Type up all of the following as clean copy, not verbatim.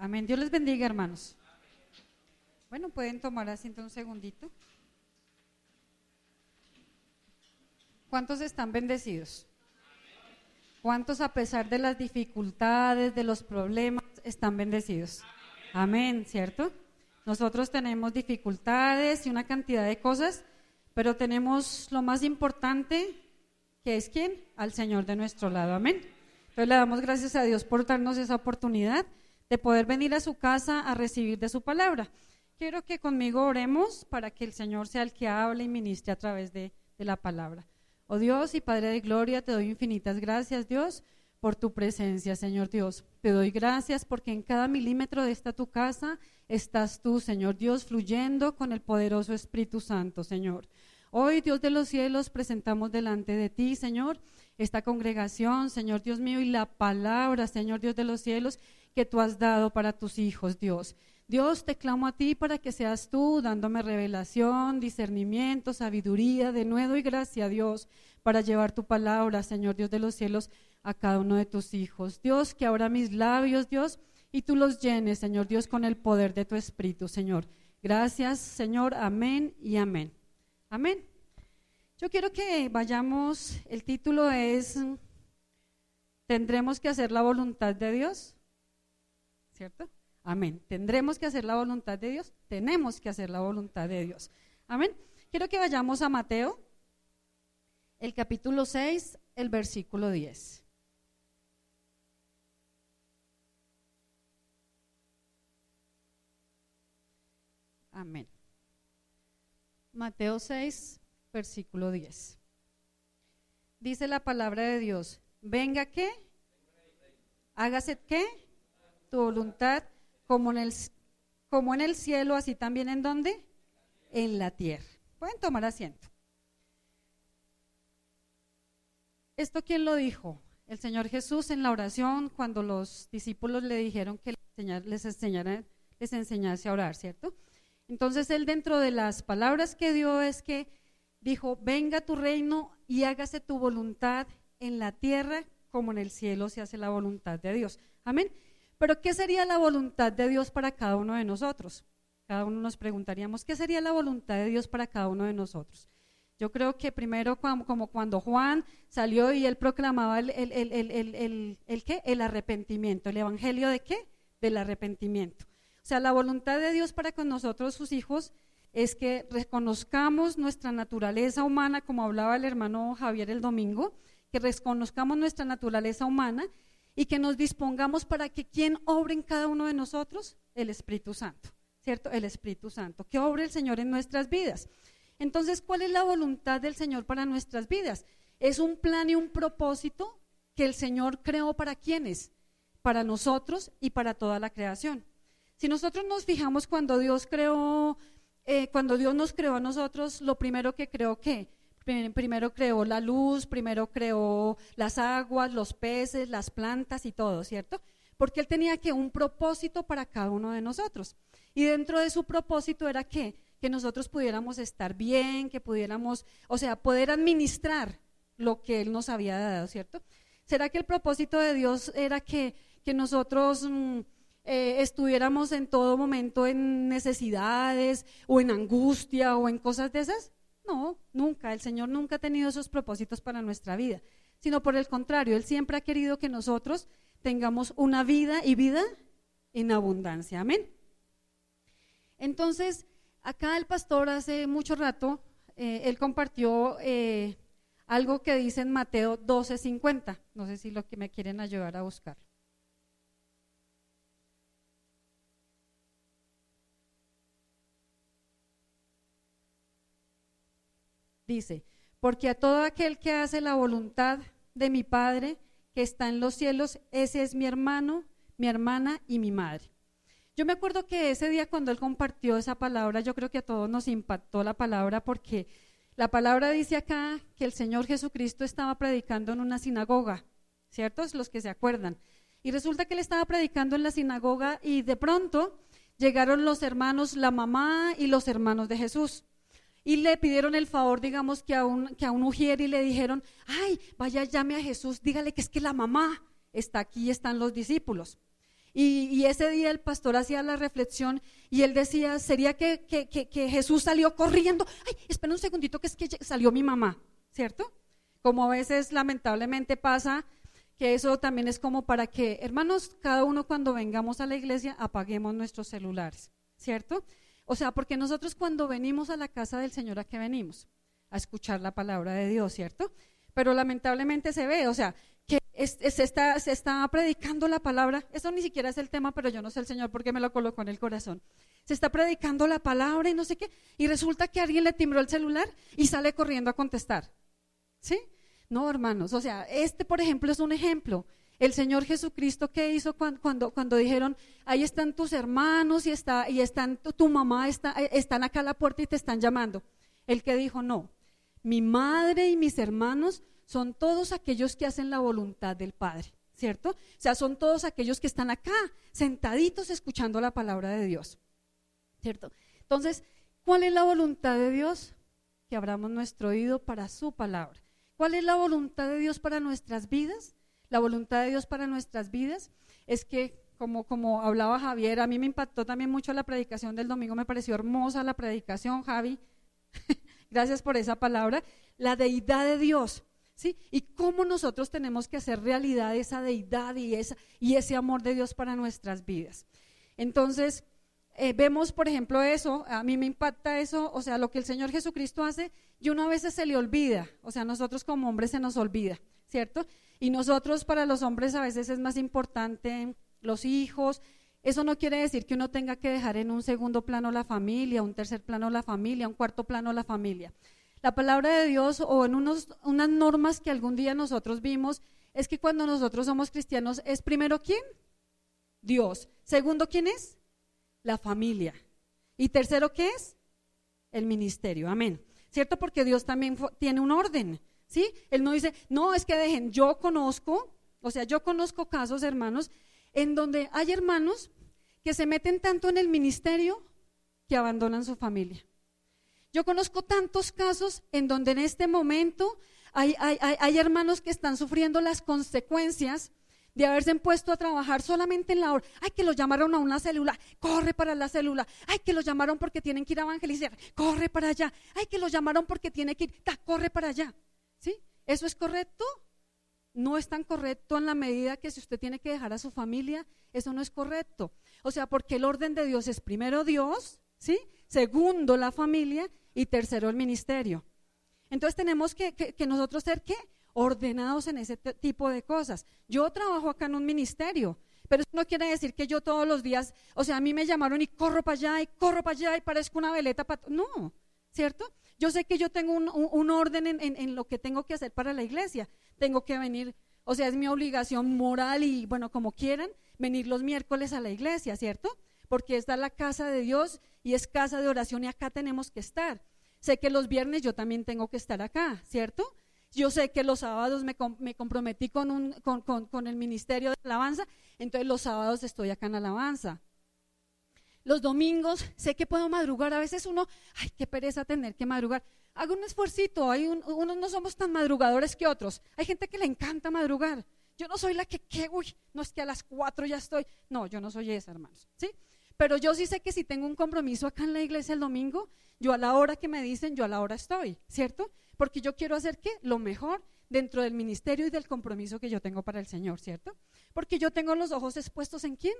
Amén. Dios les bendiga, hermanos. Bueno, pueden tomar asiento un segundito. ¿Cuántos están bendecidos? ¿Cuántos, a pesar de las dificultades, de los problemas, están bendecidos? Amén, ¿cierto? Nosotros tenemos dificultades y una cantidad de cosas, pero tenemos lo más importante, que es ¿quién? Al Señor de nuestro lado. Amén. Entonces le damos gracias a Dios por darnos esa oportunidad de poder venir a su casa a recibir de su palabra. Quiero que conmigo oremos para que el Señor sea el que hable y ministre a través de la palabra. Oh Dios y Padre de gloria, te doy infinitas gracias, Dios, por tu presencia, Señor Dios. Te doy gracias porque en cada milímetro de esta tu casa estás tú, Señor Dios, fluyendo con el poderoso Espíritu Santo, Señor. Hoy, Dios de los cielos, presentamos delante de ti, Señor, esta congregación, Señor Dios mío, y la palabra, Señor Dios de los cielos, que tú has dado para tus hijos, Dios. Dios, te clamo a ti para que seas tú dándome revelación, discernimiento, sabiduría, denuedo y gracia, Dios, para llevar tu palabra, Señor Dios de los cielos, a cada uno de tus hijos. Dios, que abra mis labios, Dios, y tú los llenes, Señor Dios, con el poder de tu Espíritu, Señor. Gracias, Señor. Amén y amén. Amén. Yo quiero que vayamos, el título es ¿Tendremos que hacer la voluntad de Dios? ¿Cierto? Amén. ¿Tendremos que hacer la voluntad de Dios? Tenemos que hacer la voluntad de Dios. Amén. Quiero que vayamos a Mateo, el capítulo 6, el versículo 10. Amén. Mateo 6, versículo 10. Dice la palabra de Dios: venga, ¿qué? Hágase, ¿qué? Tu voluntad, como en el cielo, así también ¿en dónde? En la tierra. Pueden tomar asiento. ¿Esto quién lo dijo? El Señor Jesús en la oración, cuando los discípulos le dijeron que les enseñase a orar, ¿cierto? Entonces él, dentro de las palabras que dio, es que dijo: venga tu reino y hágase tu voluntad en la tierra como en el cielo se hace la voluntad de Dios. Amén. Pero ¿qué sería la voluntad de Dios para cada uno de nosotros? Cada uno nos preguntaríamos, ¿qué sería la voluntad de Dios para cada uno de nosotros? Yo creo que primero, como cuando Juan salió y él proclamaba ¿qué? El arrepentimiento. ¿El evangelio de qué? Del arrepentimiento. O sea, la voluntad de Dios para con nosotros, sus hijos, es que reconozcamos nuestra naturaleza humana, como hablaba el hermano Javier el domingo, que reconozcamos nuestra naturaleza humana y que nos dispongamos para que ¿quién obre en cada uno de nosotros? El Espíritu Santo, ¿cierto? El Espíritu Santo, que obre el Señor en nuestras vidas. Entonces, ¿cuál es la voluntad del Señor para nuestras vidas? Es un plan y un propósito que el Señor creó ¿para quiénes? Para nosotros y para toda la creación. Si nosotros nos fijamos cuando Dios nos creó a nosotros, lo primero que creó, ¿qué? Primero creó la luz, primero creó las aguas, los peces, las plantas y todo, ¿cierto? Porque Él tenía un propósito para cada uno de nosotros. Y dentro de su propósito era que nosotros pudiéramos estar bien, que pudiéramos, poder administrar lo que Él nos había dado, ¿cierto? ¿Será que el propósito de Dios era que nosotros estuviéramos en todo momento en necesidades o en angustia o en cosas de esas? No, nunca. El Señor nunca ha tenido esos propósitos para nuestra vida, sino por el contrario, Él siempre ha querido que nosotros tengamos una vida y vida en abundancia. Amén. Entonces, acá el pastor hace mucho rato, él compartió algo que dice en Mateo 12:50. No sé si lo que me quieren ayudar a buscar. Dice: porque a todo aquel que hace la voluntad de mi Padre que está en los cielos, ese es mi hermano, mi hermana y mi madre. Yo me acuerdo que ese día cuando él compartió esa palabra, yo creo que a todos nos impactó la palabra, porque la palabra dice acá que el Señor Jesucristo estaba predicando en una sinagoga, ¿cierto? Los que se acuerdan. Y resulta que él estaba predicando en la sinagoga y de pronto llegaron los hermanos, la mamá y los hermanos de Jesús. Y le pidieron el favor, digamos, que a un ujier, y le dijeron: ay, vaya, llame a Jesús, dígale que es que la mamá está aquí y están los discípulos. Y ese día el pastor hacía la reflexión y él decía, ¿sería que Jesús salió corriendo? Ay, espera un segundito que es que salió mi mamá, ¿cierto? Como a veces lamentablemente pasa, que eso también es como para que, hermanos, cada uno cuando vengamos a la iglesia apaguemos nuestros celulares, ¿cierto? O sea, porque nosotros cuando venimos a la casa del Señor, ¿a qué venimos? A escuchar la palabra de Dios, ¿cierto? Pero lamentablemente se ve, o sea, que se está predicando la palabra, eso ni siquiera es el tema, pero yo no sé el Señor por qué me lo colocó en el corazón. Se está predicando la palabra y no sé qué, y resulta que alguien le timbró el celular y sale corriendo a contestar, ¿sí? No, hermanos, o sea, por ejemplo es un ejemplo. El Señor Jesucristo, ¿qué hizo cuando dijeron, ahí están tus hermanos y están tu mamá, están acá a la puerta y te están llamando? El que dijo, no, mi madre y mis hermanos son todos aquellos que hacen la voluntad del Padre, ¿cierto? O sea, son todos aquellos que están acá, sentaditos escuchando la palabra de Dios, ¿cierto? Entonces, ¿cuál es la voluntad de Dios? Que abramos nuestro oído para su palabra. ¿Cuál es la voluntad de Dios para nuestras vidas? La voluntad de Dios para nuestras vidas es que, como hablaba Javier, a mí me impactó también mucho la predicación del domingo, me pareció hermosa la predicación, Javi, gracias por esa palabra, la deidad de Dios, ¿sí? Y cómo nosotros tenemos que hacer realidad esa deidad y ese amor de Dios para nuestras vidas. Entonces, vemos, por ejemplo, eso, a mí me impacta eso, o sea, lo que el Señor Jesucristo hace, y uno a veces se le olvida, o sea, nosotros como hombres se nos olvida, ¿cierto? Y nosotros, para los hombres a veces es más importante los hijos. Eso no quiere decir que uno tenga que dejar en un segundo plano la familia, un tercer plano la familia, un cuarto plano la familia. La palabra de Dios, o en unas normas que algún día nosotros vimos, es que cuando nosotros somos cristianos, ¿es primero quién? Dios. Segundo, ¿quién es? La familia. Y tercero, ¿qué es? El ministerio, amén. ¿Cierto? Porque Dios también tiene un orden, ¿sí? Él no dice, no, es que dejen, yo conozco casos, hermanos, en donde hay hermanos que se meten tanto en el ministerio que abandonan su familia. Yo conozco tantos casos en donde en este momento hay hermanos que están sufriendo las consecuencias de haberse puesto a trabajar solamente en la hora. Ay, que los llamaron a una célula, corre para la célula. Ay, que los llamaron porque tienen que ir a evangelizar, corre para allá. Ay, que los llamaron porque tienen que ir, corre para allá. ¿Sí? ¿Eso es correcto? No es tan correcto en la medida que si usted tiene que dejar a su familia, eso no es correcto. O sea, porque el orden de Dios es primero Dios, ¿sí? Segundo la familia y tercero el ministerio. Entonces tenemos que nosotros ser ¿qué? Ordenados en ese tipo de cosas. Yo trabajo acá en un ministerio, pero eso no quiere decir que yo todos los días, o sea, a mí me llamaron y corro para allá y parezco una veleta, no, ¿cierto? Yo sé que yo tengo un orden en lo que tengo que hacer para la iglesia, tengo que venir, o sea, es mi obligación moral y bueno, como quieran, venir los miércoles a la iglesia, ¿cierto? Porque esta es la casa de Dios y es casa de oración y acá tenemos que estar. Sé que los viernes yo también tengo que estar acá, ¿cierto? Yo sé que los sábados me comprometí con el ministerio de alabanza, entonces los sábados estoy acá en alabanza. Los domingos sé que puedo madrugar, a veces uno, ay, qué pereza tener que madrugar. Hago un esfuercito, unos no somos tan madrugadores que otros. Hay gente que le encanta madrugar. Yo no soy la que no es que a las 4 ya estoy. No, yo no soy esa, hermanos, ¿sí? Pero yo sí sé que si tengo un compromiso acá en la iglesia el domingo, yo a la hora que me dicen, yo a la hora estoy, ¿cierto? Porque yo quiero hacer ¿qué? Lo mejor dentro del ministerio y del compromiso que yo tengo para el Señor, ¿cierto? Porque yo tengo los ojos expuestos ¿en quién?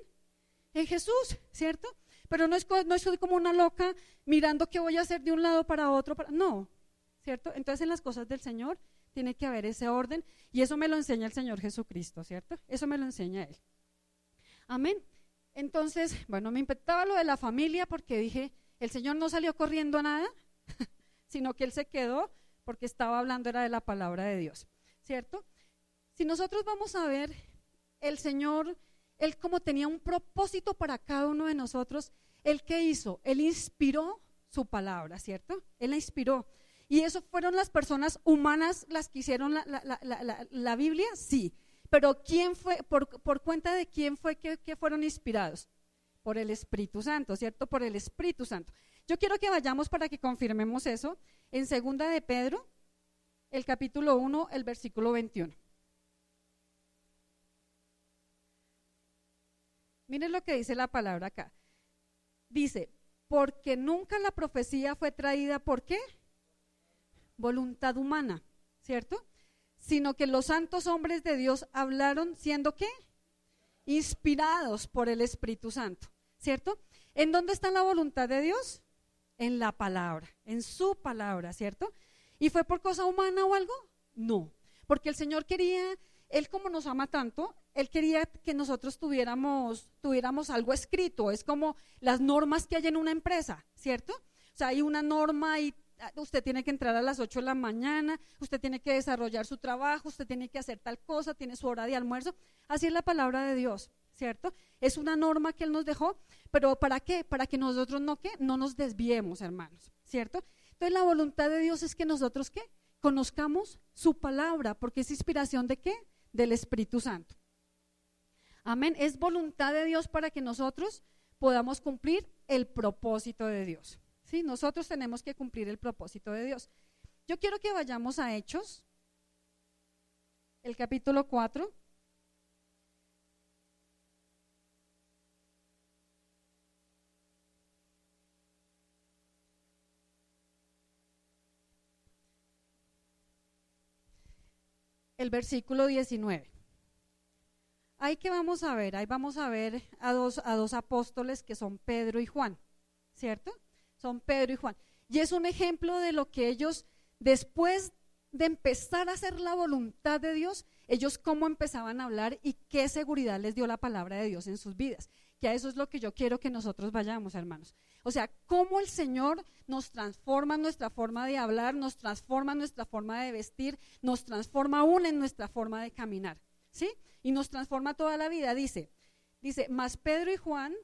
En Jesús, ¿cierto? Pero no soy como una loca mirando qué voy a hacer de un lado para otro, no, ¿cierto? Entonces en las cosas del Señor tiene que haber ese orden y eso me lo enseña el Señor Jesucristo, ¿cierto? Eso me lo enseña Él. Amén. Entonces, bueno, me impactaba lo de la familia porque dije, el Señor no salió corriendo a nada, sino que Él se quedó porque estaba hablando era de la palabra de Dios, ¿cierto? Si nosotros vamos a ver, el Señor, Él como tenía un propósito para cada uno de nosotros, ¿Él qué hizo? Él inspiró su palabra, ¿cierto? Él la inspiró. ¿Y eso fueron las personas humanas las que hicieron la Biblia? Sí. Pero ¿quién fue, por cuenta de quién fue que fueron inspirados? Por el Espíritu Santo, ¿cierto? Por el Espíritu Santo. Yo quiero que vayamos para que confirmemos eso en 2 de Pedro, el capítulo 1, el versículo 21. Miren lo que dice la palabra acá. Dice, porque nunca la profecía fue traída, ¿por qué? Voluntad humana, ¿cierto? Sino que los santos hombres de Dios hablaron siendo ¿qué? Inspirados por el Espíritu Santo, ¿cierto? ¿En dónde está la voluntad de Dios? En la palabra, en su palabra, ¿cierto? ¿Y fue por cosa humana o algo? No, porque el Señor quería, Él como nos ama tanto, Él quería que nosotros tuviéramos algo escrito, es como las normas que hay en una empresa, ¿cierto? O sea, hay una norma y usted tiene que entrar a las 8 de la mañana, usted tiene que desarrollar su trabajo, usted tiene que hacer tal cosa, tiene su hora de almuerzo. Así es la palabra de Dios, ¿cierto? Es una norma que Él nos dejó, pero ¿para qué? Para que nosotros no nos desviemos, hermanos, ¿cierto? Entonces la voluntad de Dios es que nosotros ¿qué? Conozcamos su palabra, porque es inspiración ¿de qué? Del Espíritu Santo. Amén, es voluntad de Dios para que nosotros podamos cumplir el propósito de Dios. ¿Sí? Nosotros tenemos que cumplir el propósito de Dios. Yo quiero que vayamos a Hechos, el capítulo 4. El versículo 19. Ahí que vamos a ver, ahí vamos a ver a dos apóstoles que son Pedro y Juan, ¿cierto? Son Pedro y Juan. Y es un ejemplo de lo que ellos, después de empezar a hacer la voluntad de Dios, ellos cómo empezaban a hablar y qué seguridad les dio la palabra de Dios en sus vidas. Que a eso es lo que yo quiero que nosotros vayamos, hermanos. O sea, cómo el Señor nos transforma nuestra forma de hablar, nos transforma nuestra forma de vestir, nos transforma aún en nuestra forma de caminar, ¿sí? Y nos transforma toda la vida. Dice, mas Pedro y Juan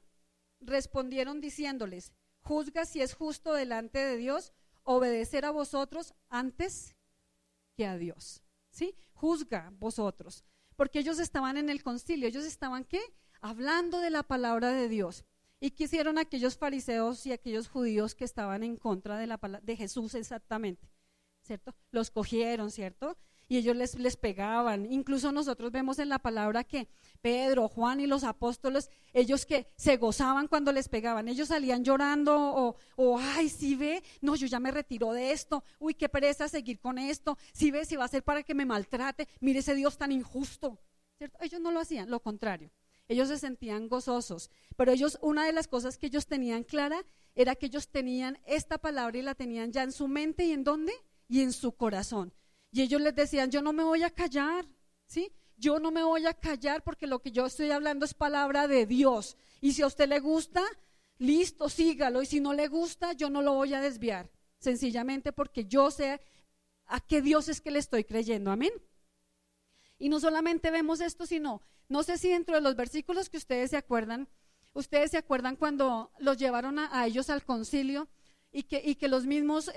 respondieron diciéndoles, juzga si es justo delante de Dios obedecer a vosotros antes que a Dios, ¿sí? Juzga vosotros, porque ellos estaban en el concilio, ellos estaban ¿qué? Hablando de la palabra de Dios. ¿Y qué hicieron aquellos fariseos y aquellos judíos que estaban en contra de Jesús exactamente? ¿Cierto? Los cogieron, ¿cierto? Y ellos les pegaban. Incluso nosotros vemos en la palabra que Pedro, Juan y los apóstoles, ellos que se gozaban cuando les pegaban, ellos salían llorando ay, si ve, no, yo ya me retiro de esto, uy, qué pereza seguir con esto, si ve, si va a ser para que me maltrate, mire ese Dios tan injusto, ¿cierto? Ellos no lo hacían, lo contrario, ellos se sentían gozosos, pero ellos, una de las cosas que ellos tenían clara era que ellos tenían esta palabra y la tenían ya en su mente, ¿y en dónde? Y en su corazón. Y ellos les decían, yo no me voy a callar, ¿sí? Yo no me voy a callar porque lo que yo estoy hablando es palabra de Dios. Y si a usted le gusta, listo, sígalo. Y si no le gusta, yo no lo voy a desviar. Sencillamente porque yo sé a qué Dios es que le estoy creyendo. Amén. Y no solamente vemos esto, sino, no sé si dentro de los versículos que ustedes se acuerdan cuando los llevaron a ellos al concilio. Y que los mismos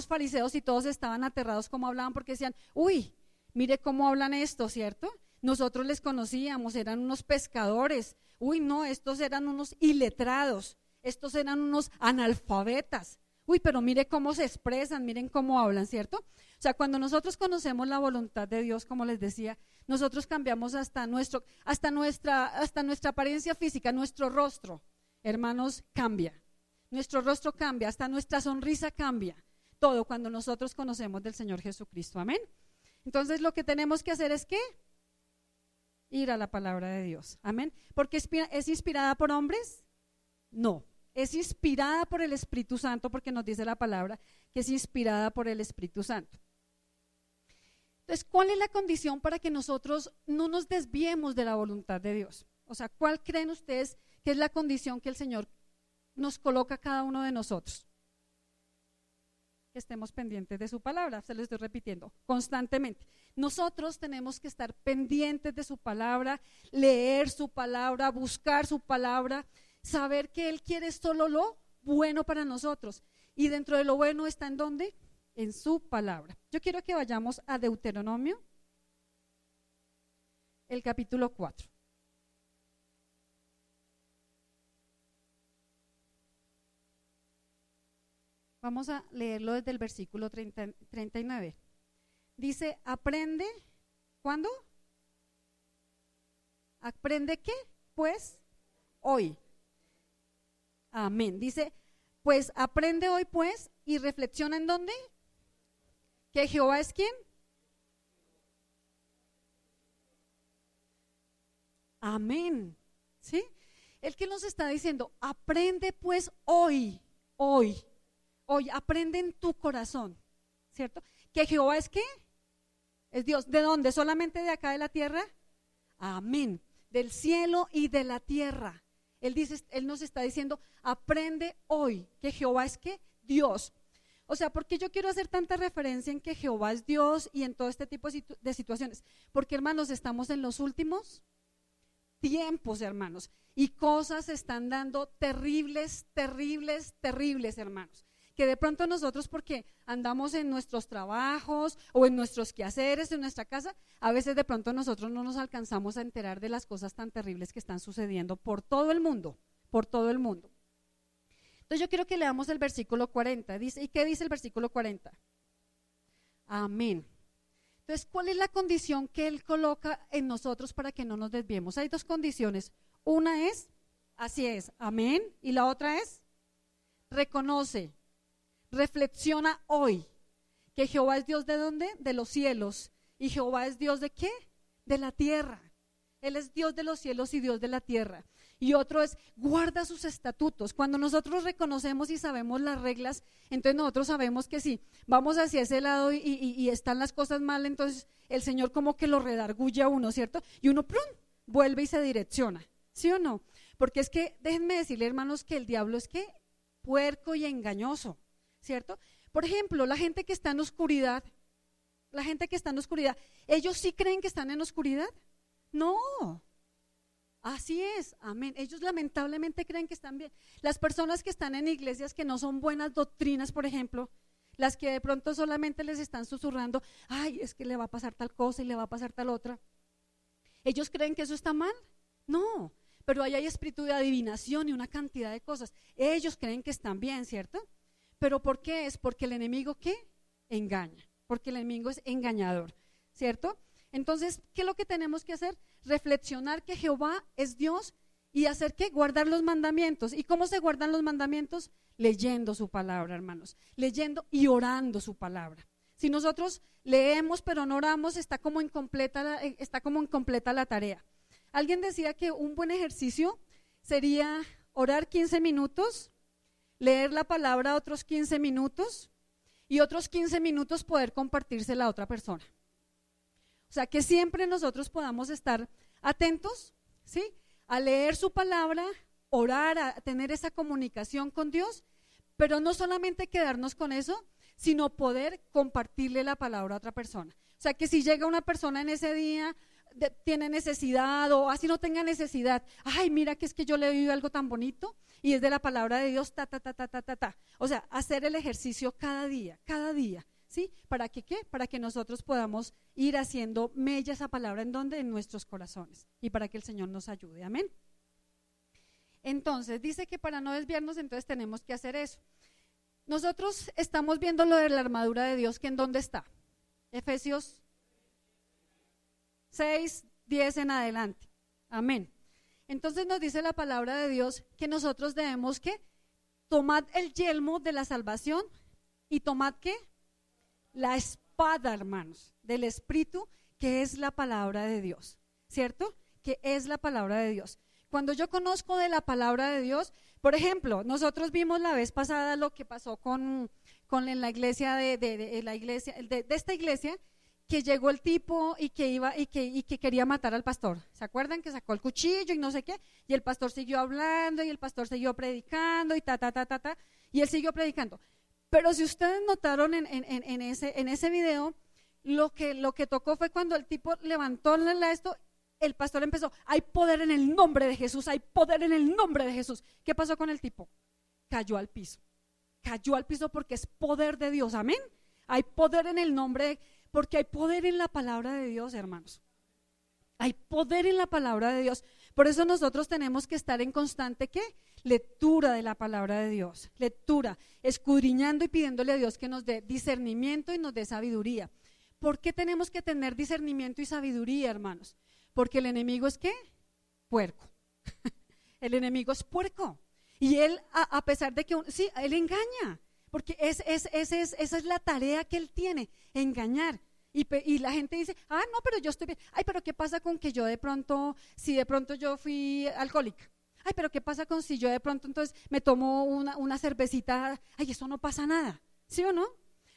fariseos y todos estaban aterrados como hablaban porque decían, uy, mire cómo hablan esto, ¿cierto? Nosotros les conocíamos, eran unos pescadores, uy, no, estos eran unos iletrados, estos eran unos analfabetas, uy, pero mire cómo se expresan, miren cómo hablan, ¿cierto? O sea, cuando nosotros conocemos la voluntad de Dios, como les decía, nosotros cambiamos hasta nuestra apariencia física, nuestro rostro, hermanos, cambia. Nuestro rostro cambia, hasta nuestra sonrisa cambia, todo cuando nosotros conocemos del Señor Jesucristo, amén. Entonces lo que tenemos que hacer es ¿qué? Ir a la palabra de Dios, amén. ¿Porque es inspirada por hombres? No, es inspirada por el Espíritu Santo, porque nos dice la palabra que es inspirada por el Espíritu Santo. Entonces, ¿cuál es la condición para que nosotros no nos desviemos de la voluntad de Dios? O sea, ¿cuál creen ustedes que es la condición que el Señor nos coloca a cada uno de nosotros? Que estemos pendientes de su palabra, se lo estoy repitiendo constantemente. Nosotros tenemos que estar pendientes de su palabra, leer su palabra, buscar su palabra, saber que Él quiere solo lo bueno para nosotros. Y dentro de lo bueno está ¿en dónde? En su palabra. Yo quiero que vayamos a Deuteronomio, el capítulo 4. Vamos a leerlo desde el versículo 39. Dice, aprende, ¿cuándo? ¿Aprende qué? Pues hoy. Amén. Dice, pues aprende hoy pues y reflexiona en dónde. ¿Que Jehová es quién? Amén. ¿Sí? El que nos está diciendo, aprende pues hoy, aprende en tu corazón, ¿cierto? ¿Que Jehová es qué? Es Dios. ¿De dónde? ¿Solamente de acá de la tierra? Amén. Del cielo y de la tierra. Él dice, Él nos está diciendo, aprende hoy que Jehová es ¿qué? Dios. O sea, ¿por qué yo quiero hacer tanta referencia en que Jehová es Dios y en todo este tipo de situaciones? Porque, hermanos, estamos en los últimos tiempos, hermanos, y cosas se están dando terribles, hermanos. Que de pronto nosotros, porque andamos en nuestros trabajos o en nuestros quehaceres, en nuestra casa, a veces de pronto nosotros no nos alcanzamos a enterar de las cosas tan terribles que están sucediendo por todo el mundo, por todo el mundo. Entonces yo quiero que leamos el versículo 40. Dice, ¿y qué dice el versículo 40? Amén. Entonces, ¿cuál es la condición que Él coloca en nosotros para que no nos desviemos? Hay dos condiciones. Una es, así es, amén. Y la otra es, reconoce, reflexiona hoy que Jehová es Dios ¿de dónde? De los cielos. ¿Y Jehová es Dios de qué? De la tierra. Él es Dios de los cielos y Dios de la tierra. Y otro es, guarda sus estatutos. Cuando nosotros reconocemos y sabemos las reglas, entonces nosotros sabemos que si vamos hacia ese lado y están las cosas mal, entonces el Señor como que lo redarguye a uno, ¿cierto? Y uno ¡prum!, vuelve y se direcciona, ¿sí o no? Porque es que, déjenme decirle, hermanos, que el diablo es que puerco y engañoso, ¿cierto? Por ejemplo, la gente que está en oscuridad, ¿ellos sí creen que están en oscuridad? No. Así es, amén. Ellos lamentablemente creen que están bien. Las personas que están en iglesias que no son buenas doctrinas, por ejemplo, las que de pronto solamente les están susurrando, ay, es que le va a pasar tal cosa y le va a pasar tal otra. ¿Ellos creen que eso está mal? No, pero ahí hay espíritu de adivinación y una cantidad de cosas. Ellos creen que están bien, ¿cierto? ¿Pero por qué es? Porque el enemigo, ¿qué? Engaña, porque el enemigo es engañador, ¿cierto? Entonces, ¿qué es lo que tenemos que hacer? Reflexionar que Jehová es Dios y hacer ¿qué? Guardar los mandamientos. ¿Y cómo se guardan los mandamientos? Leyendo su palabra, hermanos, leyendo y orando su palabra. Si nosotros leemos pero no oramos, está como incompleta la tarea. Alguien decía que un buen ejercicio sería orar 15 minutos, leer la palabra otros 15 minutos y otros 15 minutos poder compartírsela a otra persona. O sea, que siempre nosotros podamos estar atentos, ¿sí? A leer su palabra, orar, a tener esa comunicación con Dios, pero no solamente quedarnos con eso, sino poder compartirle la palabra a otra persona. O sea, que si llega una persona en ese día, tiene necesidad o así no tenga necesidad, ay, mira que es que yo le he oído algo tan bonito y es de la palabra de Dios, O sea, hacer el ejercicio cada día. ¿Sí? ¿Para que qué? Para que nosotros podamos ir haciendo mella esa palabra en donde, en nuestros corazones y para que el Señor nos ayude, amén. Entonces, dice que para no desviarnos, entonces tenemos que hacer eso. Nosotros estamos viendo lo de la armadura de Dios, que en dónde está. Efesios 6, 10 en adelante, amén. Entonces nos dice la palabra de Dios que nosotros debemos que tomar el yelmo de la salvación y tomar ¿qué? La espada, hermanos, del Espíritu, que es la palabra de Dios, ¿cierto? Que es la palabra de Dios. Cuando yo conozco de la palabra de Dios, por ejemplo, nosotros vimos la vez pasada lo que pasó con la iglesia de esta iglesia, que llegó el tipo y que quería matar al pastor. ¿Se acuerdan? Que sacó el cuchillo y no sé qué, y el pastor siguió hablando y el pastor siguió predicando y y él siguió predicando. Pero si ustedes notaron en ese video, lo que tocó fue cuando el tipo levantó esto, el pastor empezó, hay poder en el nombre de Jesús, hay poder en el nombre de Jesús. ¿Qué pasó con el tipo? Cayó al piso porque es poder de Dios, amén. Hay poder en el nombre, porque hay poder en la palabra de Dios, hermanos. Hay poder en la palabra de Dios. Por eso nosotros tenemos que estar en constante, ¿qué? Lectura de la palabra de Dios, lectura, escudriñando y pidiéndole a Dios que nos dé discernimiento y nos dé sabiduría. ¿Por qué tenemos que tener discernimiento y sabiduría, hermanos? Porque el enemigo es ¿qué? Puerco. el enemigo es puerco. Y él, a pesar de que, sí, él engaña, porque esa es la tarea que él tiene, engañar. Y la gente dice, no, pero yo estoy bien. Ay, pero ¿qué pasa con que yo de pronto, si de pronto yo fui alcohólica? Ay, pero ¿qué pasa con si yo de pronto entonces me tomo una cervecita? Ay, eso no pasa nada, ¿sí o no?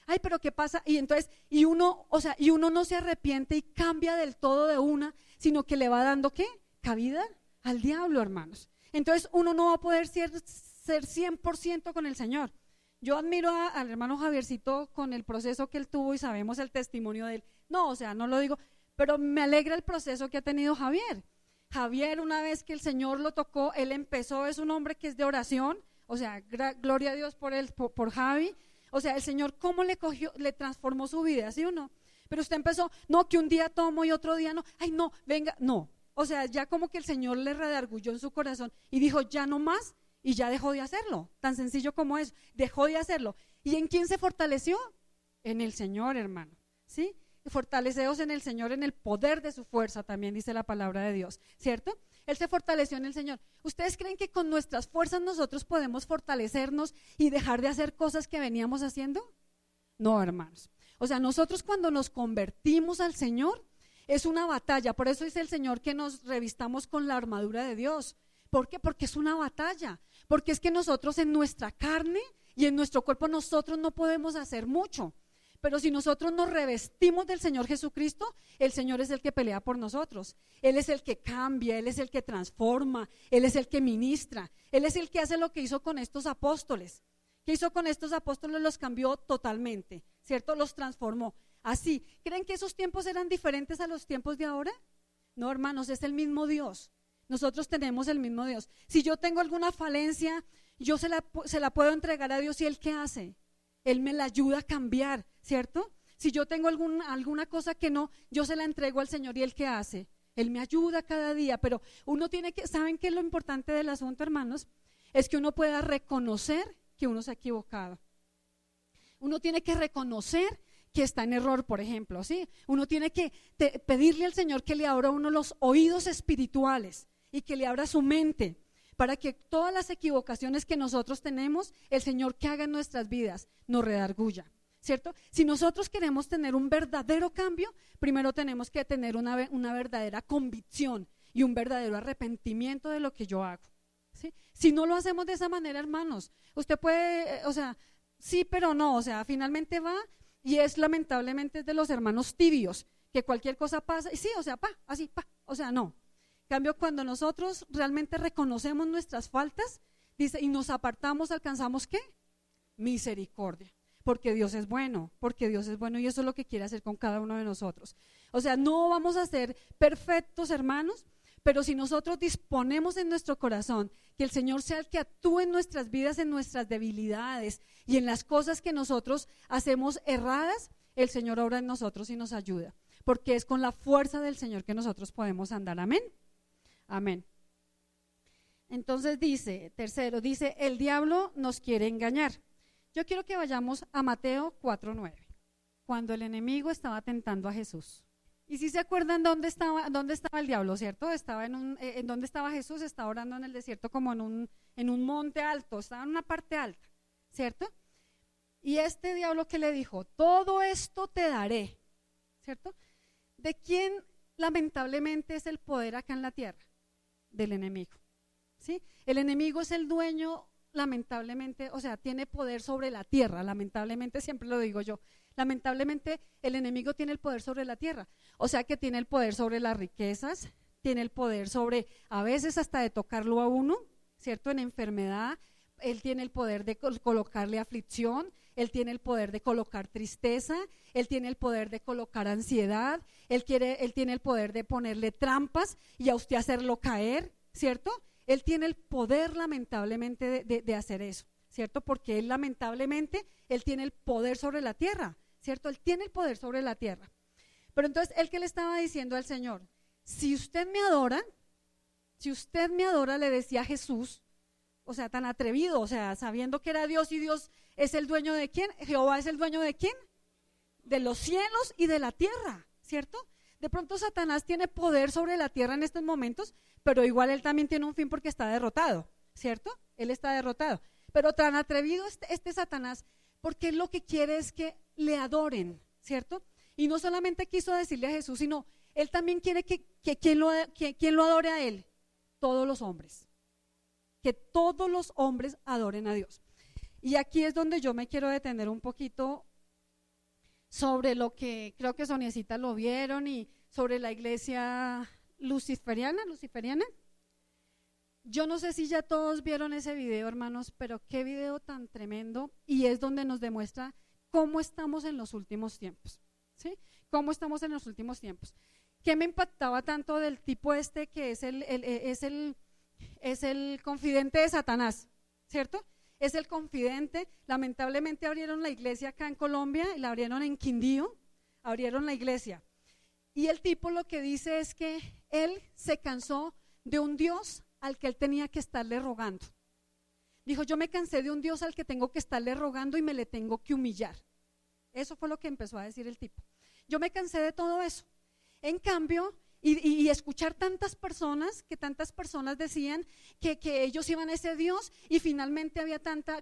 Ay, pero ¿qué pasa? Y entonces, y uno no se arrepiente y cambia del todo de una, sino que le va dando, ¿qué? Cabida al diablo, hermanos. Entonces uno no va a poder ser 100% con el Señor. Yo admiro al hermano Javiercito con el proceso que él tuvo y sabemos el testimonio de él. No, o sea, no lo digo, pero me alegra el proceso que ha tenido Javier. Javier, una vez que el Señor lo tocó, él empezó, es un hombre que es de oración, o sea, gloria a Dios por él, por Javi. O sea, el Señor cómo le transformó su vida, ¿sí o no? Pero usted empezó, no, que un día tomo y otro día no, ay no, venga, no. O sea, ya como que el Señor le redargulló en su corazón y dijo, ya no más, y ya dejó de hacerlo, tan sencillo como eso, dejó de hacerlo. ¿Y en quién se fortaleció? En el Señor, hermano, ¿sí? Fortaleceos en el Señor, en el poder de su fuerza, también dice la palabra de Dios, ¿cierto? Él se fortaleció en el Señor. ¿Ustedes creen que con nuestras fuerzas nosotros podemos fortalecernos y dejar de hacer cosas que veníamos haciendo? No, hermanos. O sea, nosotros cuando nos convertimos al Señor, es una batalla. Por eso dice el Señor que nos revistamos con la armadura de Dios. ¿Por qué? Porque es una batalla. Porque es que nosotros en nuestra carne y en nuestro cuerpo nosotros no podemos hacer mucho. Pero si nosotros nos revestimos del Señor Jesucristo, el Señor es el que pelea por nosotros. Él es el que cambia, Él es el que transforma, Él es el que ministra, Él es el que hace lo que hizo con estos apóstoles. ¿Qué hizo con estos apóstoles? Los cambió totalmente, ¿cierto? Los transformó. Así, ¿creen que esos tiempos eran diferentes a los tiempos de ahora? No, hermanos, es el mismo Dios. Nosotros tenemos el mismo Dios. Si yo tengo alguna falencia, yo se la puedo entregar a Dios. ¿Y Él qué hace? Él me la ayuda a cambiar, ¿cierto? Si yo tengo alguna cosa que no, yo se la entrego al Señor. ¿Y Él qué hace? Él me ayuda cada día. Pero uno tiene que, ¿saben qué es lo importante del asunto, hermanos? Es que uno pueda reconocer que uno se ha equivocado. Uno tiene que reconocer que está en error, por ejemplo, ¿sí? Uno tiene que pedirle al Señor que le abra a uno los oídos espirituales y que le abra su mente para que todas las equivocaciones que nosotros tenemos, el Señor que haga en nuestras vidas nos redarguya, ¿cierto? Si nosotros queremos tener un verdadero cambio, primero tenemos que tener una verdadera convicción y un verdadero arrepentimiento de lo que yo hago, ¿sí? Si no lo hacemos de esa manera, hermanos, usted puede, o sea, sí, pero no, o sea, finalmente va y es lamentablemente de los hermanos tibios, que cualquier cosa pasa y sí, o sea, así, o sea, no. En cambio, cuando nosotros realmente reconocemos nuestras faltas, dice, y nos apartamos, ¿alcanzamos qué? Misericordia, porque Dios es bueno y eso es lo que quiere hacer con cada uno de nosotros. O sea, no vamos a ser perfectos, hermanos, pero si nosotros disponemos en nuestro corazón que el Señor sea el que actúe en nuestras vidas, en nuestras debilidades y en las cosas que nosotros hacemos erradas, el Señor obra en nosotros y nos ayuda, porque es con la fuerza del Señor que nosotros podemos andar. Amén. Amén. Entonces dice, tercero, dice, el diablo nos quiere engañar. Yo quiero que vayamos a Mateo 4:9, cuando el enemigo estaba tentando a Jesús. Y si se acuerdan dónde estaba el diablo, ¿cierto? Estaba en donde estaba Jesús, estaba orando en el desierto como en un monte alto, estaba en una parte alta, ¿cierto? Y este diablo que le dijo, todo esto te daré, ¿cierto? ¿De quién lamentablemente es el poder acá en la tierra? Del enemigo, ¿sí? El enemigo es el dueño, lamentablemente, o sea, tiene poder sobre la tierra, lamentablemente, siempre lo digo yo, lamentablemente el enemigo tiene el poder sobre la tierra, o sea que tiene el poder sobre las riquezas, tiene el poder sobre, a veces hasta de tocarlo a uno, ¿cierto? En enfermedad, él tiene el poder de colocarle aflicción, él tiene el poder de colocar tristeza, él tiene el poder de colocar ansiedad, él tiene el poder de ponerle trampas y a usted hacerlo caer, ¿cierto? Él tiene el poder lamentablemente de hacer eso, ¿cierto? Porque él lamentablemente, él tiene el poder sobre la tierra, ¿cierto? Él tiene el poder sobre la tierra. Pero entonces, él que le estaba diciendo al Señor, si usted me adora, le decía Jesús, o sea, tan atrevido, o sea, sabiendo que era Dios y Dios es el dueño de ¿quién? Jehová es el dueño de ¿quién? De los cielos y de la tierra, ¿cierto? De pronto Satanás tiene poder sobre la tierra en estos momentos, pero igual él también tiene un fin porque está derrotado, ¿cierto? Él está derrotado. Pero tan atrevido este Satanás, porque él lo que quiere es que le adoren, ¿cierto? Y no solamente quiso decirle a Jesús, sino él también quiere que quien lo adore a él, todos los hombres. Que todos los hombres adoren a Dios. Y aquí es donde yo me quiero detener un poquito sobre lo que creo que Soniecita lo vieron y sobre la iglesia luciferiana. Yo no sé si ya todos vieron ese video, hermanos, pero qué video tan tremendo, y es donde nos demuestra cómo estamos en los últimos tiempos, ¿sí? Cómo estamos en los últimos tiempos. ¿Qué me impactaba tanto del tipo este que es el confidente de Satanás, ¿cierto? Es el confidente. Lamentablemente abrieron la iglesia acá en Colombia, la abrieron en Quindío, abrieron la iglesia. Y el tipo lo que dice es que él se cansó de un Dios al que él tenía que estarle rogando. Dijo, yo me cansé de un Dios al que tengo que estarle rogando y me le tengo que humillar. Eso fue lo que empezó a decir el tipo. Yo me cansé de todo eso. En cambio, y escuchar tantas personas decían que ellos iban a ese Dios, y finalmente había tanta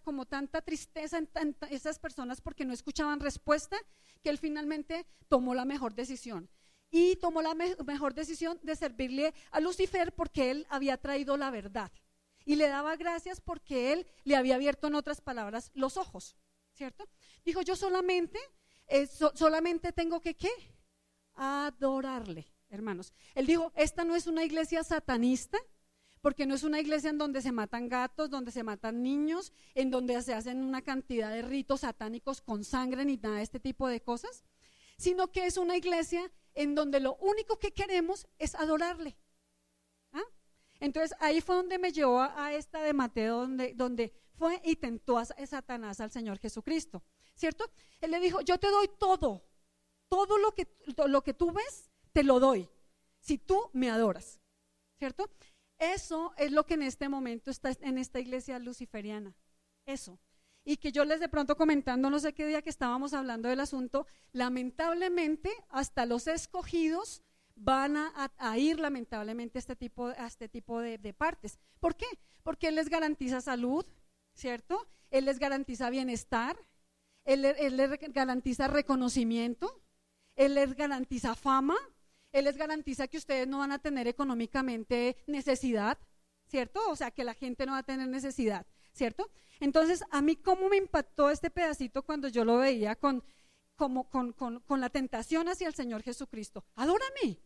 tristeza en esas personas porque no escuchaban respuesta, que él finalmente tomó la mejor decisión. Y tomó la mejor decisión de servirle a Lucifer porque él había traído la verdad. Y le daba gracias porque él le había abierto, en otras palabras, los ojos, ¿cierto? Dijo, yo solamente tengo que, ¿qué? Adorarle, hermanos. Él dijo, esta no es una iglesia satanista, porque no es una iglesia en donde se matan gatos, donde se matan niños, en donde se hacen una cantidad de ritos satánicos con sangre ni nada de este tipo de cosas, sino que es una iglesia en donde lo único que queremos es adorarle. ¿Ah? Entonces ahí fue donde me llevó a esta de Mateo, donde fue y tentó a Satanás al Señor Jesucristo, ¿cierto? Él le dijo, yo te doy todo lo que tú ves, te lo doy, si tú me adoras, ¿cierto? Eso es lo que en este momento está en esta iglesia luciferiana, eso. Y que yo les de pronto comentando, no sé qué día que estábamos hablando del asunto, lamentablemente hasta los escogidos van a ir lamentablemente a este tipo de partes. ¿Por qué? Porque Él les garantiza salud, ¿cierto? Él les garantiza bienestar, Él les garantiza reconocimiento, Él les garantiza fama, Él les garantiza que ustedes no van a tener económicamente necesidad, ¿cierto? O sea, que la gente no va a tener necesidad, ¿cierto? Entonces, a mí cómo me impactó este pedacito cuando yo lo veía con la tentación hacia el Señor Jesucristo. Adórame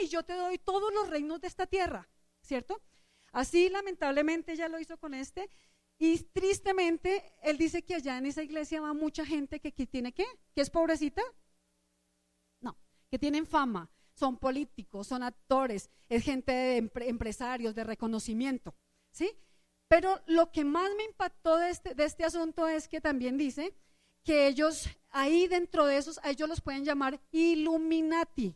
y yo te doy todos los reinos de esta tierra, ¿cierto? Así lamentablemente ella lo hizo con este, y tristemente él dice que allá en esa iglesia va mucha gente que tiene ¿qué? ¿Que es pobrecita? No, que tienen fama, son políticos, son actores, es gente de empresarios, de reconocimiento, ¿sí? Pero lo que más me impactó de este asunto es que también dice que ellos, ahí dentro de esos, a ellos los pueden llamar Illuminati.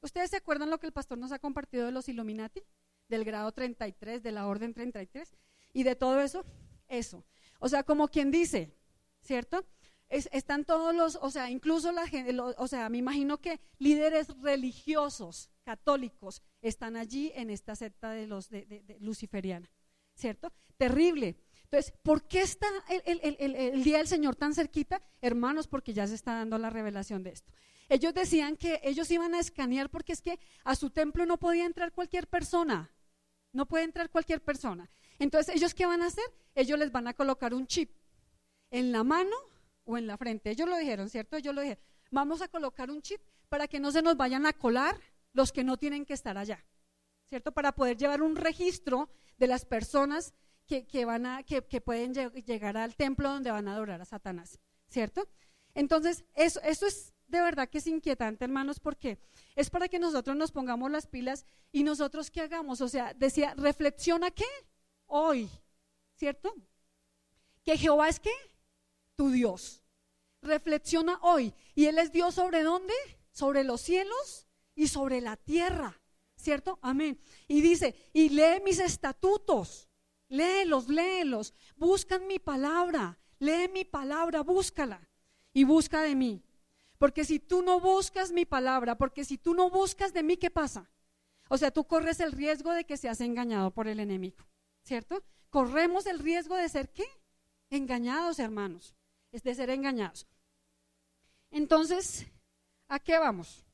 ¿Ustedes se acuerdan lo que el pastor nos ha compartido de los Illuminati? Del grado 33, de la orden 33 y de todo eso, eso. O sea, como quien dice, ¿cierto? Están todos los, o sea, incluso la gente, o sea, me imagino que líderes religiosos, católicos, están allí en esta secta de luciferiana, ¿cierto? Terrible. Entonces, ¿por qué está el día del Señor tan cerquita? Hermanos, porque ya se está dando la revelación de esto. Ellos decían que ellos iban a escanear porque es que a su templo no podía entrar cualquier persona, no puede entrar cualquier persona. Entonces, ¿ellos qué van a hacer? Ellos les van a colocar un chip en la mano o en la frente. Ellos lo dijeron, ¿cierto? Ellos lo dijeron, vamos a colocar un chip para que no se nos vayan a colar los que no tienen que estar allá, ¿cierto? Para poder llevar un registro de las personas que pueden llegar al templo donde van a adorar a Satanás, ¿cierto? Entonces, eso es de verdad que es inquietante, hermanos, porque es para que nosotros nos pongamos las pilas y nosotros ¿qué hagamos? O sea, decía, reflexiona ¿qué? Hoy, ¿cierto? Que Jehová es ¿qué? Tu Dios. Reflexiona hoy. ¿Y Él es Dios sobre dónde? Sobre los cielos y sobre la tierra, ¿cierto? Amén. Y dice, y lee mis estatutos, léelos, buscan mi palabra, lee mi palabra, búscala y busca de mí. Porque si tú no buscas mi palabra, porque si tú no buscas de mí, ¿qué pasa? O sea, tú corres el riesgo de que seas engañado por el enemigo, ¿cierto? Corremos el riesgo de ser, ¿qué? Engañados, hermanos, es de ser engañados. Entonces, ¿a qué vamos?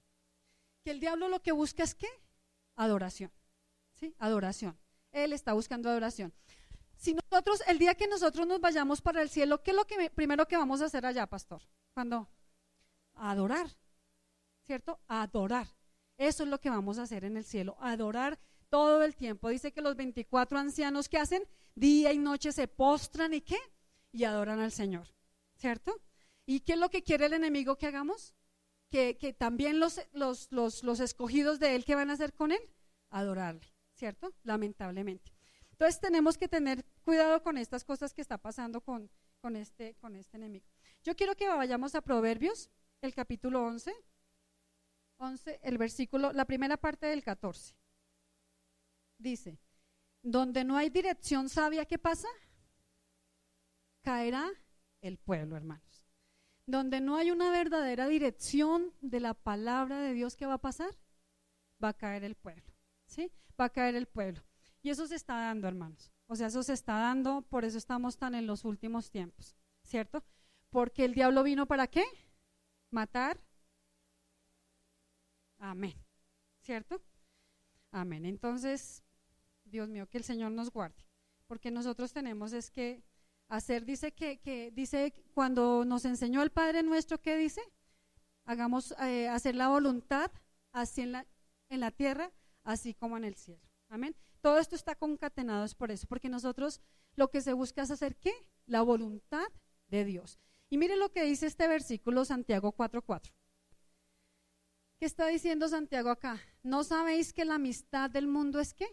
Que el diablo lo que busca es, ¿qué? Adoración, ¿sí? Adoración. Él está buscando adoración. Si nosotros, el día que nosotros nos vayamos para el cielo, ¿qué es lo que primero que vamos a hacer allá, pastor? ¿Cuándo? A adorar, ¿cierto? A adorar. Eso es lo que vamos a hacer en el cielo, adorar todo el tiempo. Dice que los 24 ancianos que hacen día y noche se postran y ¿qué? Y adoran al Señor, ¿cierto? ¿Y qué es lo que quiere el enemigo que hagamos? Que también los escogidos de él, ¿qué van a hacer con él? Adorarle, ¿cierto? Lamentablemente. Entonces tenemos que tener cuidado con estas cosas que está pasando con este enemigo. Yo quiero que vayamos a Proverbios, el capítulo 11, el versículo, la primera parte del 14. Dice, donde no hay dirección sabia, ¿qué pasa? Caerá el pueblo, hermanos. Donde no hay una verdadera dirección de la palabra de Dios, ¿qué va a pasar? Va a caer el pueblo, ¿sí? Va a caer el pueblo. Y eso se está dando, hermanos. O sea, eso se está dando, por eso estamos tan en los últimos tiempos, ¿cierto? Porque el diablo vino ¿para qué? Matar. Amén, ¿cierto? Amén. Entonces, Dios mío, que el Señor nos guarde, porque nosotros tenemos es que hacer, dice cuando nos enseñó el Padre Nuestro, ¿qué dice? Hagamos hacer la voluntad así en la tierra, así como en el cielo. Amén. Todo esto está concatenado, es por eso, porque nosotros lo que se busca es hacer ¿qué? La voluntad de Dios. Y mire lo que dice este versículo, Santiago 4:4. ¿Qué está diciendo Santiago acá? ¿No sabéis que la amistad del mundo es qué?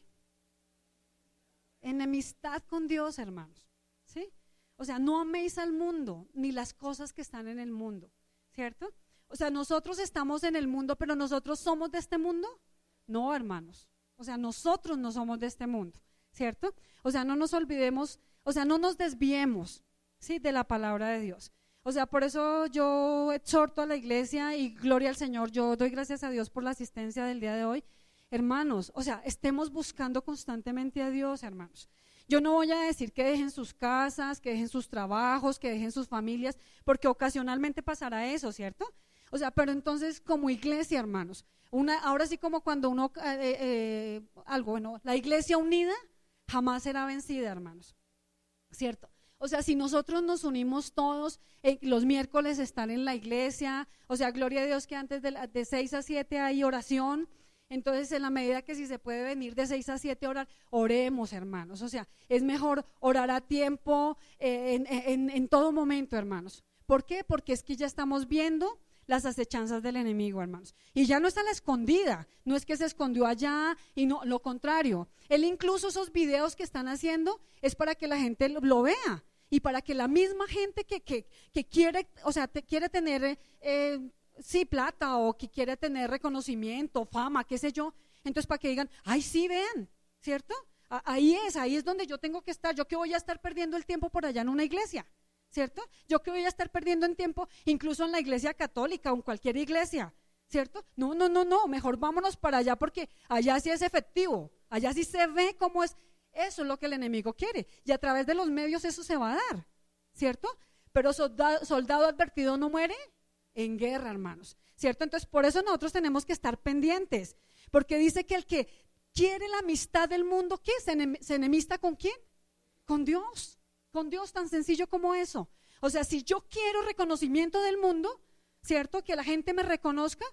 Enemistad con Dios, hermanos, ¿sí? O sea, no améis al mundo, ni las cosas que están en el mundo, ¿cierto? O sea, nosotros estamos en el mundo, pero ¿nosotros somos de este mundo? No, hermanos. O sea, nosotros no somos de este mundo, ¿cierto? O sea, no nos olvidemos, o sea, no nos desviemos, ¿sí? De la palabra de Dios. O sea, por eso yo exhorto a la iglesia y gloria al Señor, yo doy gracias a Dios por la asistencia del día de hoy. Hermanos, o sea, estemos buscando constantemente a Dios, hermanos. Yo no voy a decir que dejen sus casas, que dejen sus trabajos, que dejen sus familias, porque ocasionalmente pasará eso, ¿cierto? O sea, pero entonces como iglesia, hermanos, ahora sí como cuando uno, la iglesia unida jamás será vencida, hermanos, ¿cierto? O sea, si nosotros nos unimos todos, los miércoles están en la iglesia, o sea, gloria a Dios que antes de 6 a 7 hay oración. Entonces, en la medida que si se puede venir de 6 a 7 a orar, oremos, hermanos. O sea, es mejor orar a tiempo, en todo momento, hermanos. ¿Por qué? Porque es que ya estamos viendo las acechanzas del enemigo, hermanos. Y ya no está a la escondida, no es que se escondió allá, y no, lo contrario. Él incluso esos videos que están haciendo es para que la gente lo vea y para que la misma gente que quiere, o sea, quiere tener sí, plata o que quiere tener reconocimiento, fama, qué sé yo, entonces para que digan, ay, sí, vean, ¿cierto? Ahí es donde yo tengo que estar, yo que voy a estar perdiendo el tiempo por allá en una iglesia, ¿cierto? Yo que voy a estar perdiendo el tiempo incluso en la iglesia católica o en cualquier iglesia, ¿cierto? No, mejor vámonos para allá porque allá sí es efectivo, allá sí se ve cómo es, eso es lo que el enemigo quiere y a través de los medios eso se va a dar, ¿cierto? Pero soldado advertido no muere en guerra, hermanos, ¿cierto? Entonces por eso nosotros tenemos que estar pendientes, porque dice que el que quiere la amistad del mundo, ¿qué? ¿Se enemista con quién? Con Dios, tan sencillo como eso. O sea, si yo quiero reconocimiento del mundo, ¿cierto? Que la gente me reconozca,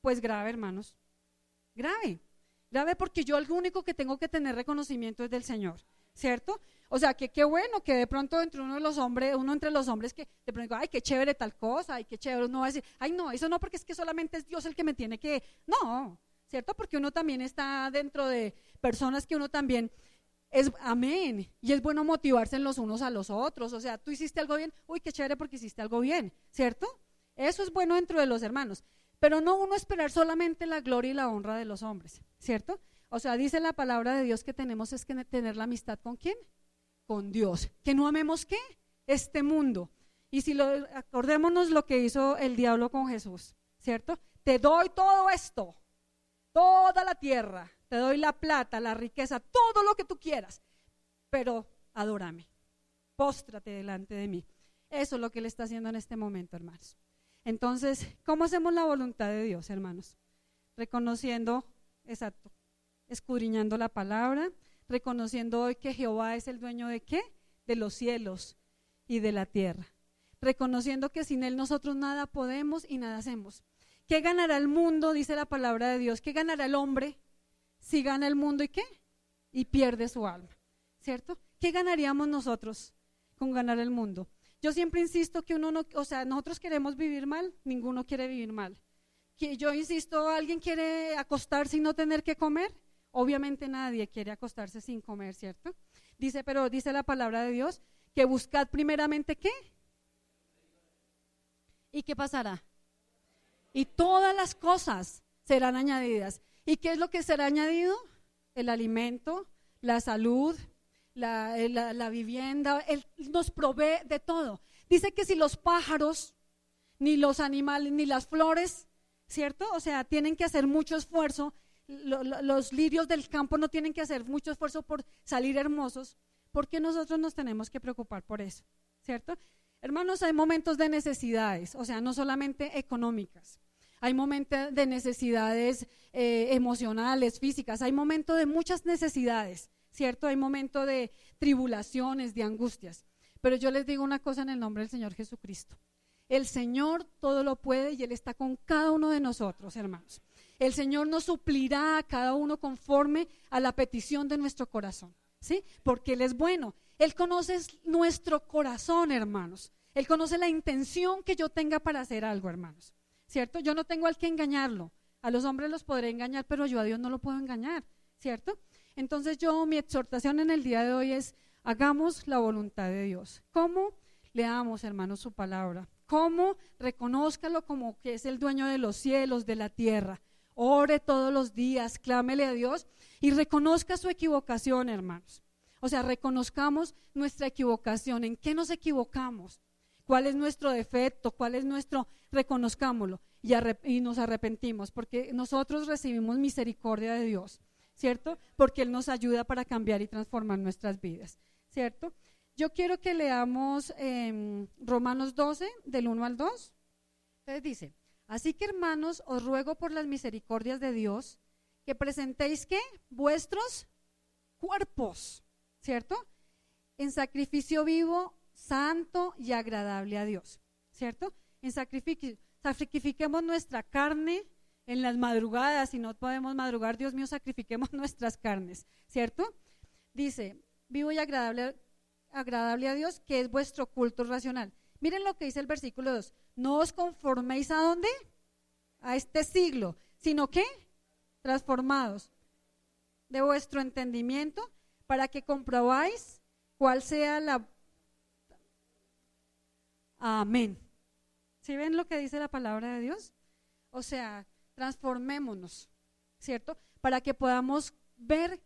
pues grave, hermanos, grave porque yo el único que tengo que tener reconocimiento es del Señor, ¿cierto? O sea, que qué bueno que de pronto entre uno entre los hombres que de pronto, ay, qué chévere tal cosa, ay, qué chévere, uno va a decir, ay, no, eso no, porque es que solamente es Dios el que me tiene que, no, ¿cierto? Porque uno también está dentro de personas que uno también es, amén, y es bueno motivarse en los unos a los otros, o sea, tú hiciste algo bien, uy, qué chévere porque hiciste algo bien, ¿cierto? Eso es bueno dentro de los hermanos, pero no uno esperar solamente la gloria y la honra de los hombres, ¿cierto? O sea, dice la palabra de Dios que tenemos es que tener la amistad ¿con quién? Con Dios, que no amemos ¿qué? Este mundo. Y si acordémonos lo que hizo el diablo con Jesús, ¿cierto? Te doy todo esto, toda la tierra, te doy la plata, la riqueza, todo lo que tú quieras, pero adórame, póstrate delante de mí. Eso es lo que Él está haciendo en este momento, hermanos. Entonces, ¿cómo hacemos la voluntad de Dios, hermanos? Reconociendo, exacto, escudriñando la palabra, reconociendo hoy que Jehová es el dueño ¿de qué? De los cielos y de la tierra. Reconociendo que sin Él nosotros nada podemos y nada hacemos. ¿Qué ganará el mundo? Dice la palabra de Dios. ¿Qué ganará el hombre si gana el mundo y qué? Y pierde su alma, ¿cierto? ¿Qué ganaríamos nosotros con ganar el mundo? Yo siempre insisto que nosotros queremos vivir mal, ninguno quiere vivir mal. Que yo insisto, ¿alguien quiere acostarse y no tener que comer? Obviamente nadie quiere acostarse sin comer, ¿cierto? Dice la palabra de Dios que buscad primeramente ¿qué? ¿Y qué pasará? Y todas las cosas serán añadidas. ¿Y qué es lo que será añadido? El alimento, la salud, la vivienda. Él nos provee de todo. Dice que si los pájaros, ni los animales, ni las flores, ¿cierto? O sea, tienen que hacer mucho esfuerzo. Los lirios del campo no tienen que hacer mucho esfuerzo por salir hermosos. ¿Por qué nosotros nos tenemos que preocupar por eso? ¿Cierto? Hermanos, hay momentos de necesidades, o sea, no solamente económicas. Hay momentos de necesidades emocionales, físicas. Hay momentos de muchas necesidades, ¿cierto? Hay momentos de tribulaciones, de angustias. Pero yo les digo una cosa en el nombre del Señor Jesucristo. El Señor todo lo puede y Él está con cada uno de nosotros, hermanos. El Señor nos suplirá a cada uno conforme a la petición de nuestro corazón, ¿sí? Porque Él es bueno. Él conoce nuestro corazón, hermanos. Él conoce la intención que yo tenga para hacer algo, hermanos, ¿cierto? Yo no tengo al que engañarlo. A los hombres los podré engañar, pero yo a Dios no lo puedo engañar, ¿cierto? Entonces mi exhortación en el día de hoy es: hagamos la voluntad de Dios. ¿Cómo? Leamos, hermanos, su palabra. ¿Cómo? Reconózcalo como que es el dueño de los cielos, de la tierra. Ore todos los días, clámele a Dios y reconozca su equivocación, hermanos. O sea, reconozcamos nuestra equivocación. ¿En qué nos equivocamos? ¿Cuál es nuestro defecto? ¿Cuál es reconozcámoslo y nos arrepentimos? Porque nosotros recibimos misericordia de Dios, ¿cierto? Porque Él nos ayuda para cambiar y transformar nuestras vidas, ¿cierto? Yo quiero que leamos Romanos 12, del 1 al 2. Entonces dice: así que, hermanos, os ruego por las misericordias de Dios que presentéis ¿qué? Vuestros cuerpos, ¿cierto? En sacrificio vivo, santo y agradable a Dios, ¿cierto? Sacrifiquemos nuestra carne en las madrugadas. Si no podemos madrugar, Dios mío, sacrifiquemos nuestras carnes, ¿cierto? Dice: vivo y agradable a Dios, que es vuestro culto racional. Miren lo que dice el versículo 2: no os conforméis ¿a dónde? A este siglo, sino que transformados de vuestro entendimiento, para que comprobáis cuál sea la... Amén. ¿Sí ven lo que dice la palabra de Dios? O sea, transformémonos, ¿cierto? Para que podamos ver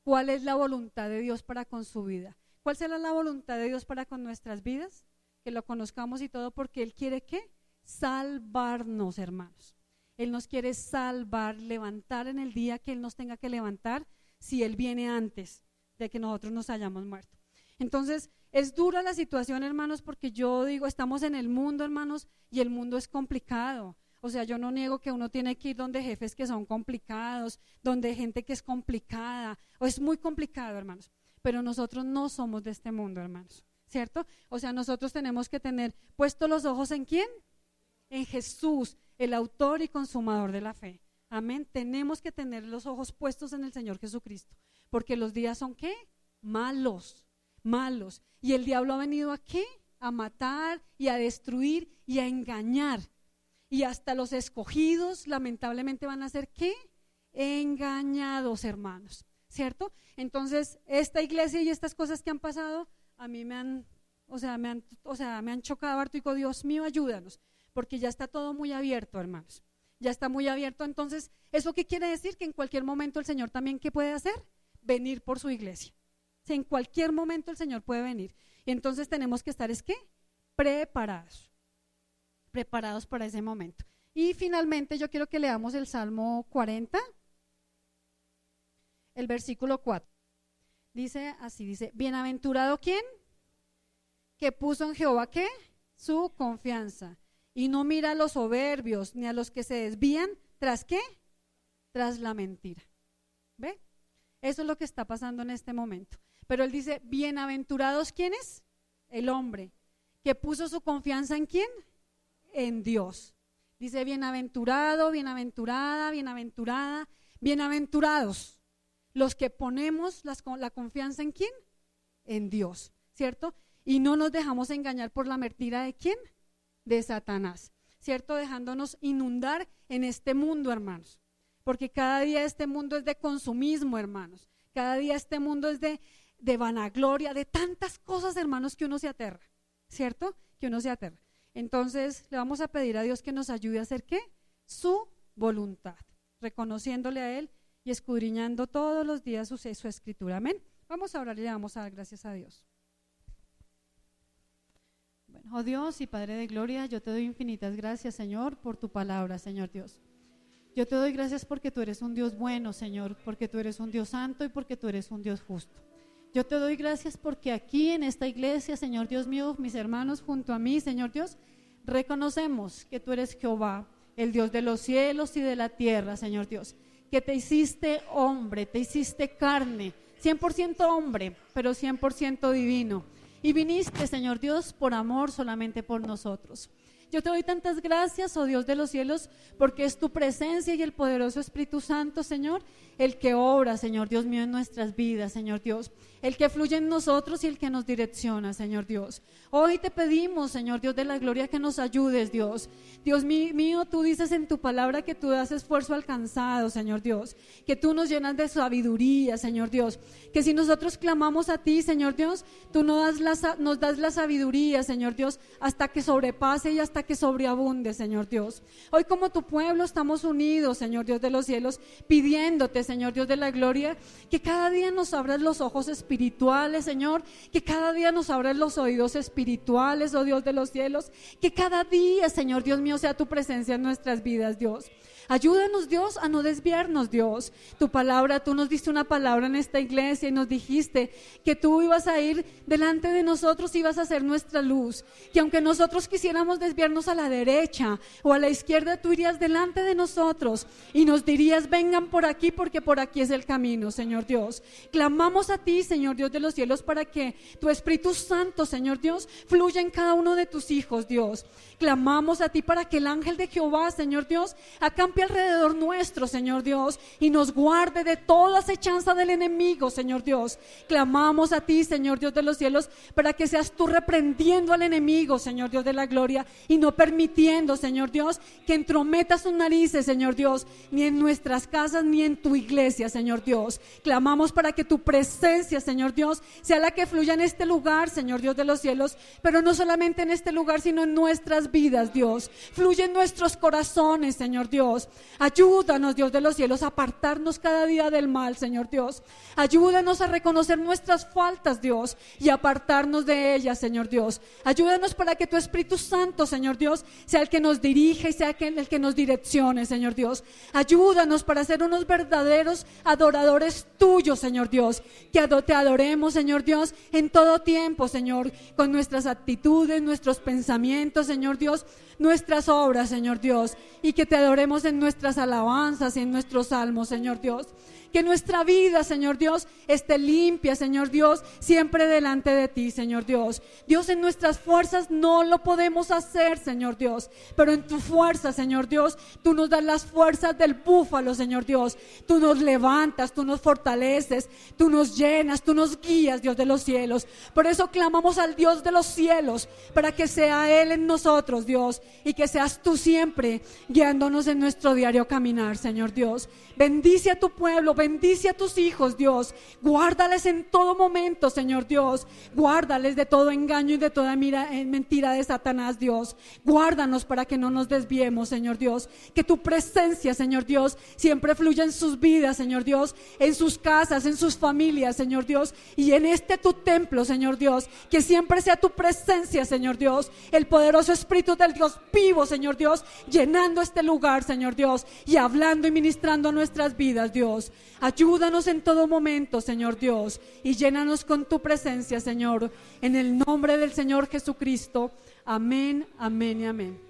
cuál es la voluntad de Dios para con su vida. ¿Cuál será la voluntad de Dios para con nuestras vidas? Que lo conozcamos y todo, porque Él quiere ¿qué? Salvarnos, hermanos. Él nos quiere salvar, levantar en el día que Él nos tenga que levantar, si Él viene antes de que nosotros nos hayamos muerto. Entonces, es dura la situación, hermanos, porque yo digo, estamos en el mundo, hermanos, y el mundo es complicado. O sea, yo no niego que uno tiene que ir donde jefes que son complicados, donde gente que es complicada, o es muy complicado, hermanos. Pero nosotros no somos de este mundo, hermanos, ¿cierto? O sea, nosotros tenemos que tener puestos los ojos ¿en quién? En Jesús, el autor y consumador de la fe. Amén. Tenemos que tener los ojos puestos en el Señor Jesucristo, porque los días son ¿qué? Malos. Y el diablo ha venido ¿a qué? A matar y a destruir y a engañar. Y hasta los escogidos lamentablemente van a ser ¿qué? Engañados, hermanos, ¿cierto? Entonces, esta iglesia y estas cosas que han pasado, a mí me han chocado harto y digo, Dios mío, ayúdanos, porque ya está todo muy abierto, hermanos. Ya está muy abierto. Entonces, ¿eso qué quiere decir? Que en cualquier momento el Señor también, ¿qué puede hacer? Venir por su iglesia. En cualquier momento el Señor puede venir. Y entonces tenemos que estar, ¿es qué? preparados para ese momento. Y finalmente yo quiero que leamos el Salmo 40, el versículo 4. Dice así, dice, bienaventurado ¿quién? Que puso en Jehová ¿qué? Su confianza. Y no mira a los soberbios ni a los que se desvían, ¿tras qué? Tras la mentira. ¿Ve? Eso es lo que está pasando en este momento. Pero él dice, bienaventurados ¿quiénes? El hombre que puso su confianza ¿en quién? En Dios. Dice bienaventurado, bienaventurada, bienaventurada, bienaventurados los que ponemos la confianza ¿en quién? En Dios, ¿cierto? Y no nos dejamos engañar por la mentira ¿de quién? De Satanás, ¿cierto? Dejándonos inundar en este mundo, hermanos, porque cada día este mundo es de consumismo, hermanos, cada día este mundo es de vanagloria, de tantas cosas, hermanos, que uno se aterra, ¿cierto? Que uno se aterra. Entonces le vamos a pedir a Dios que nos ayude a hacer ¿qué? Su voluntad, reconociéndole a Él y escudriñando todos los días su escritura, amén. Vamos a orar y le vamos a dar gracias a Dios. Bueno, oh Dios y Padre de gloria, yo te doy infinitas gracias, Señor, por tu palabra, Señor Dios. Yo te doy gracias porque tú eres un Dios bueno, Señor, porque tú eres un Dios santo y porque tú eres un Dios justo. Yo te doy gracias porque aquí en esta iglesia, Señor Dios mío, mis hermanos junto a mí, Señor Dios, reconocemos que tú eres Jehová, el Dios de los cielos y de la tierra, Señor Dios, que te hiciste hombre, te hiciste carne, 100% hombre, pero 100% divino. Y viniste, Señor Dios, por amor solamente por nosotros. Yo te doy tantas gracias, oh Dios de los cielos, porque es tu presencia y el poderoso Espíritu Santo, Señor, el que obra, Señor Dios mío, en nuestras vidas, Señor Dios, el que fluye en nosotros y el que nos direcciona, Señor Dios. Hoy te pedimos, Señor Dios de la gloria, que nos ayudes, Dios. Dios mío, tú dices en tu palabra que tú das esfuerzo alcanzado, Señor Dios, que tú nos llenas de sabiduría, Señor Dios, que si nosotros clamamos a ti, Señor Dios, tú nos das la sabiduría, Señor Dios, hasta que sobrepase y hasta que sobreabunde, Señor Dios. Hoy como tu pueblo estamos unidos, Señor Dios de los cielos, pidiéndote, Señor Dios de la gloria, que cada día nos abras los ojos espirituales, Señor, que cada día nos abras los oídos espirituales, oh Dios de los cielos, que cada día, Señor Dios mío, sea tu presencia en nuestras vidas, Dios. Ayúdanos, Dios, a no desviarnos, Dios. Tu palabra, tú nos diste una palabra en esta iglesia y nos dijiste que tú ibas a ir delante de nosotros y ibas a ser nuestra luz. Que aunque nosotros quisiéramos desviarnos a la derecha o a la izquierda, tú irías delante de nosotros y nos dirías, vengan por aquí porque por aquí es el camino, Señor Dios. Clamamos a ti, Señor Dios de los cielos, para que tu Espíritu Santo, Señor Dios, fluya en cada uno de tus hijos, Dios. Clamamos a ti para que el ángel de Jehová, Señor Dios, acampe alrededor nuestro, Señor Dios, y nos guarde de toda acechanza del enemigo, Señor Dios. Clamamos a ti, Señor Dios de los cielos, para que seas tú reprendiendo al enemigo, Señor Dios de la gloria, y no permitiendo, Señor Dios, que entrometa sus narices, Señor Dios, ni en nuestras casas ni en tu iglesia, Señor Dios. Clamamos para que tu presencia, Señor Dios, sea la que fluya en este lugar, Señor Dios de los cielos, pero no solamente en este lugar, sino en nuestras vidas, Dios. Fluye en nuestros corazones, Señor Dios. Ayúdanos, Dios de los cielos, a apartarnos cada día del mal, Señor Dios. Ayúdanos a reconocer nuestras faltas, Dios, y apartarnos de ellas, Señor Dios. Ayúdanos para que tu Espíritu Santo, Señor Dios, sea el que nos dirija y sea el que nos direccione, Señor Dios. Ayúdanos para ser unos verdaderos adoradores tuyos, Señor Dios. Que te adoremos, Señor Dios, en todo tiempo, Señor, con nuestras actitudes, nuestros pensamientos, Señor Dios, nuestras obras, Señor Dios, y que te adoremos en nuestras alabanzas y en nuestros salmos, Señor Dios. Que nuestra vida, Señor Dios, esté limpia, Señor Dios, siempre delante de ti, Señor Dios. Dios, en nuestras fuerzas no lo podemos hacer, Señor Dios, pero en tu fuerza, Señor Dios, tú nos das las fuerzas del búfalo, Señor Dios. Tú nos levantas, tú nos fortaleces, tú nos llenas, tú nos guías, Dios de los cielos. Por eso clamamos al Dios de los cielos, para que sea Él en nosotros, Dios, y que seas tú siempre guiándonos en nuestro diario caminar, Señor Dios. Bendice a tu pueblo, bendice a tus hijos, Dios. Guárdales en todo momento, Señor Dios. Guárdales de todo engaño y de toda mentira de Satanás, Dios. Guárdanos para que no nos desviemos, Señor Dios. Que tu presencia, Señor Dios, siempre fluya en sus vidas, Señor Dios, en sus casas, en sus familias, Señor Dios, y en este tu templo, Señor Dios. Que siempre sea tu presencia, Señor Dios, el poderoso Espíritu del Dios vivo, Señor Dios, llenando este lugar, Señor Dios, y hablando y ministrando a nuestras vidas, Dios. Ayúdanos en todo momento, Señor Dios, y llénanos con tu presencia, Señor, en el nombre del Señor Jesucristo. Amén, amén y amén.